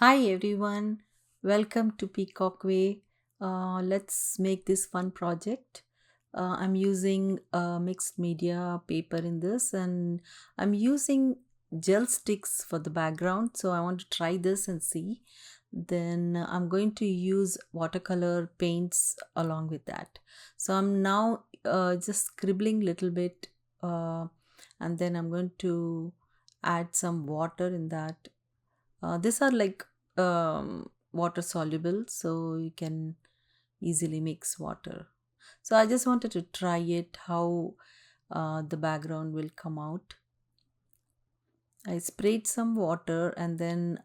Hi everyone, welcome to Peacock Way. Let's make this fun project. I'm using mixed media paper in this, and I'm using gel sticks for the background. So I want to try this and see. Then I'm going to use watercolor paints along with that. So I'm now just scribbling little bit, and then I'm going to add some water in that. These are like water soluble, so you can easily mix water. So I just wanted to try it how the background will come out. I sprayed some water and then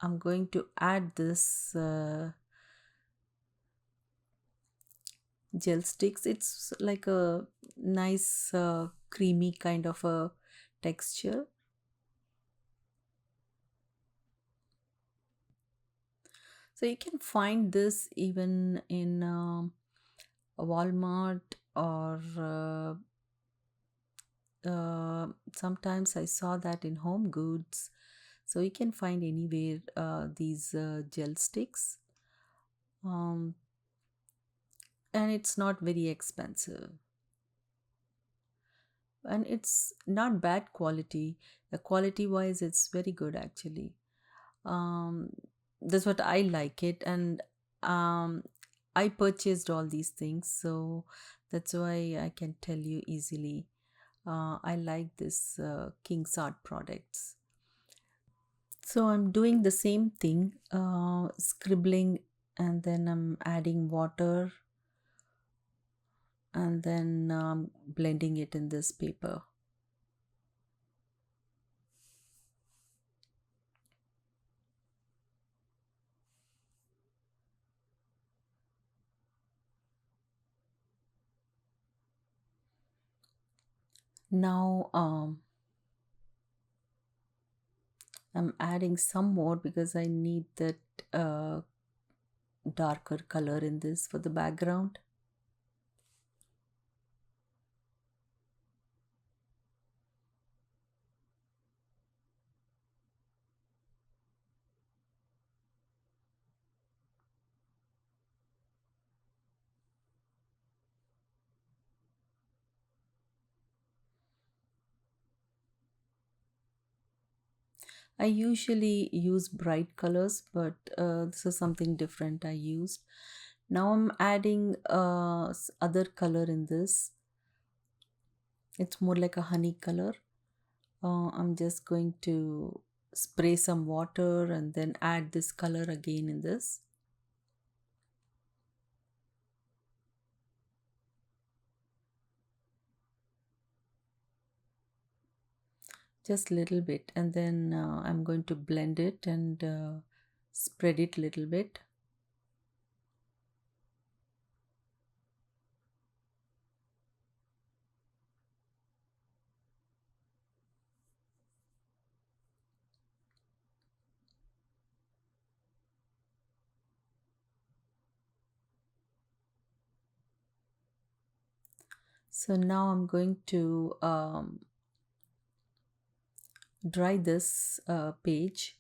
I'm going to add this gel sticks. It's like a nice creamy kind of a texture. So you can find this even in Walmart or sometimes I saw that in Home Goods. So you can find anywhere these gel sticks, um, and it's not very expensive, and it's not bad quality. The quality wise, it's very good actually. Um, that's what I like it, and um, I purchased all these things, so that's why I can tell you easily. I like this King's Art products. So I'm doing the same thing, scribbling, and then I'm adding water and then blending it in this paper. Now I'm adding some more because I need that uh, darker color in this for the background. I usually use bright colors, but this is something different I used. Now I'm adding other color in this. It's more like a honey color. I'm just going to spray some water and then add this color again in this. Just a little bit, and then I'm going to blend it and spread it a little bit. So now I'm going to dry this page.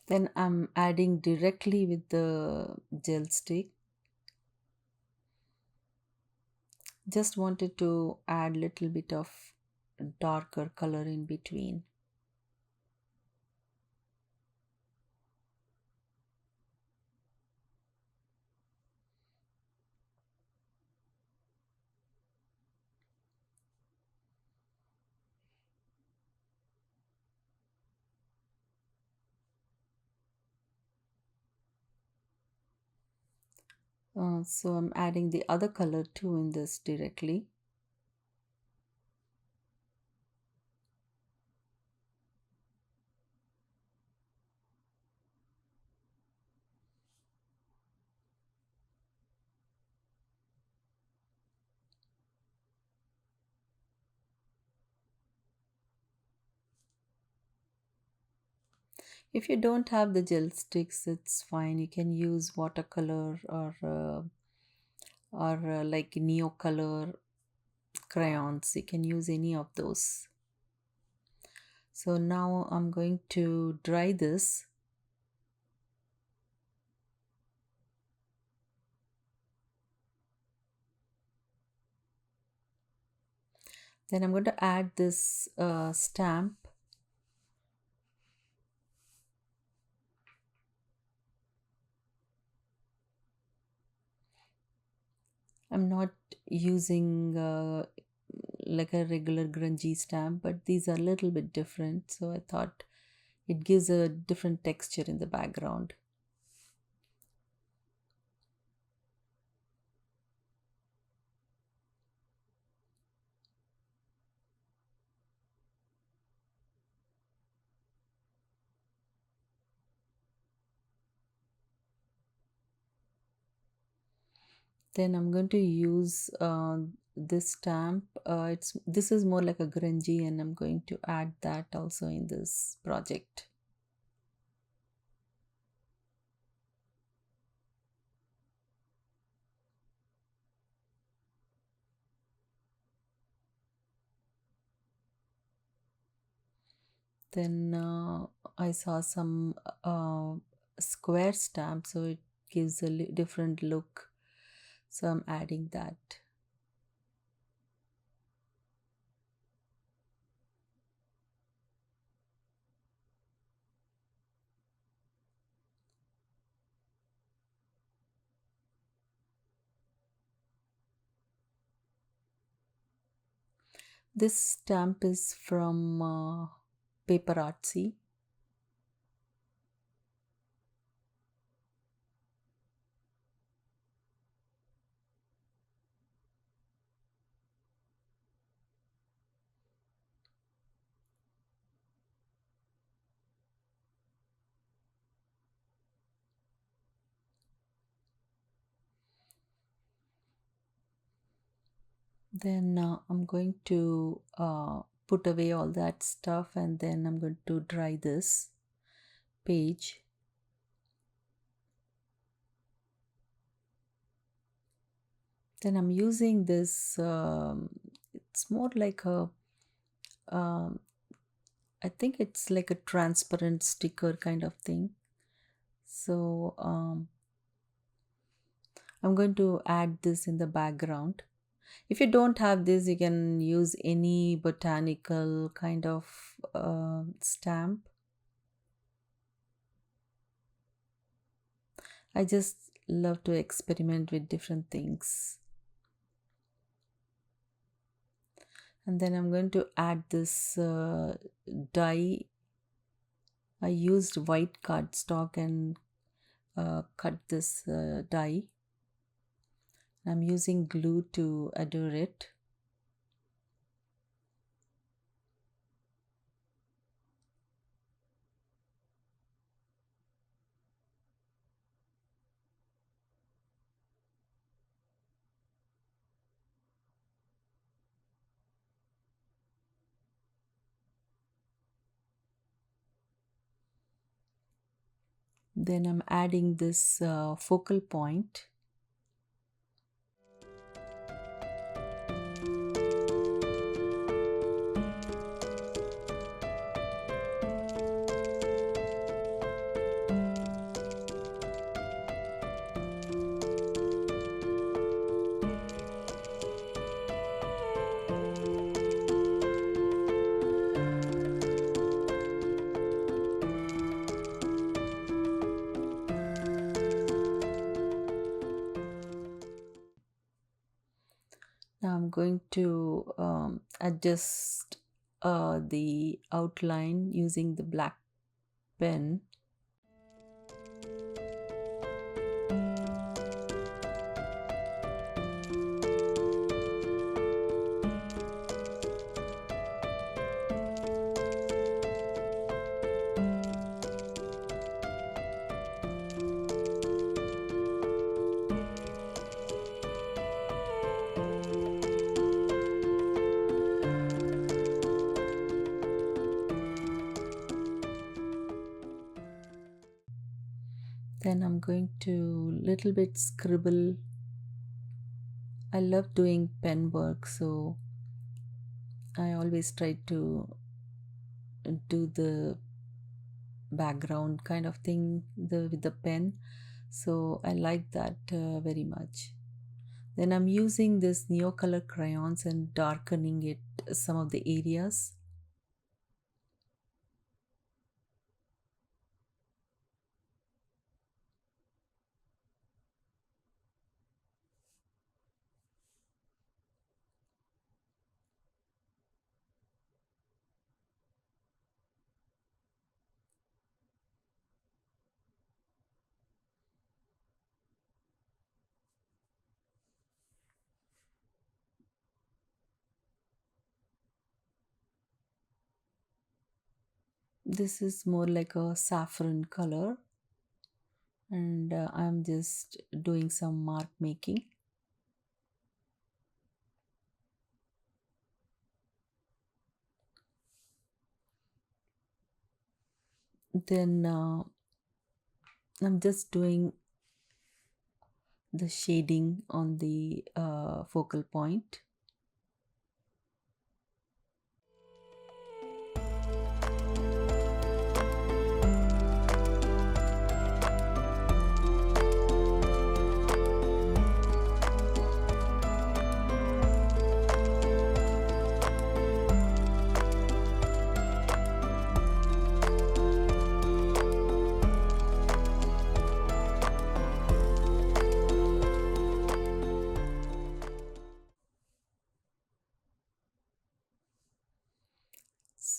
Then I'm adding directly with the gel stick. Just wanted to add little bit of darker color in between. So I'm adding the other color too in this directly. If you don't have the gel sticks, it's fine. You can use watercolor or or like neo color crayons. You can use any of those. So now I'm going to dry this. Then I'm going to add this stamp. I'm not using like a regular grungy stamp, but these are a little bit different. So I thought it gives a different texture in the background. Then I'm going to use this stamp. This is more like a grungy, and I'm going to add that also in this project. Then I saw some square stamp, so it gives a different look. So I'm adding that. This stamp is from Paper Artsy. Then I'm going to put away all that stuff, and then I'm going to dry this page. Then I'm using this, it's more like a, um, I think it's like a transparent sticker kind of thing. So I'm going to add this in the background. If you don't have this, you can use any botanical kind of stamp. I just love to experiment with different things. And then I'm going to add this die. I used white cardstock and cut this die. I'm using glue to adhere it. Then I'm adding this focal point. Now I'm going to adjust the outline using the black pen. Then I'm going to little bit scribble I love doing pen work, so I always try to do the background kind of thing with the pen. So I like that very much. Then I'm using this Neocolor crayons and darkening it some of the areas. This is more like a saffron color, and I'm just doing some mark making. Then I'm just doing the shading on the focal point.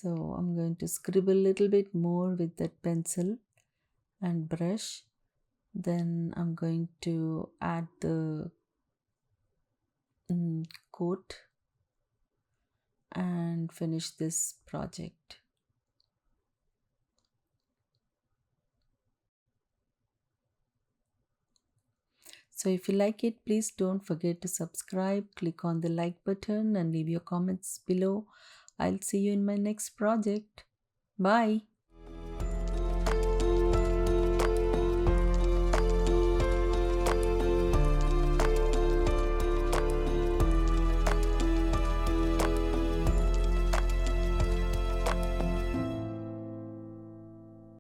So I'm going to scribble a little bit more with that pencil and brush. Then I'm going to add the coat and finish this project. So if you like it, please don't forget to subscribe, click on the like button and leave your comments below. I'll see you in my next project. Bye.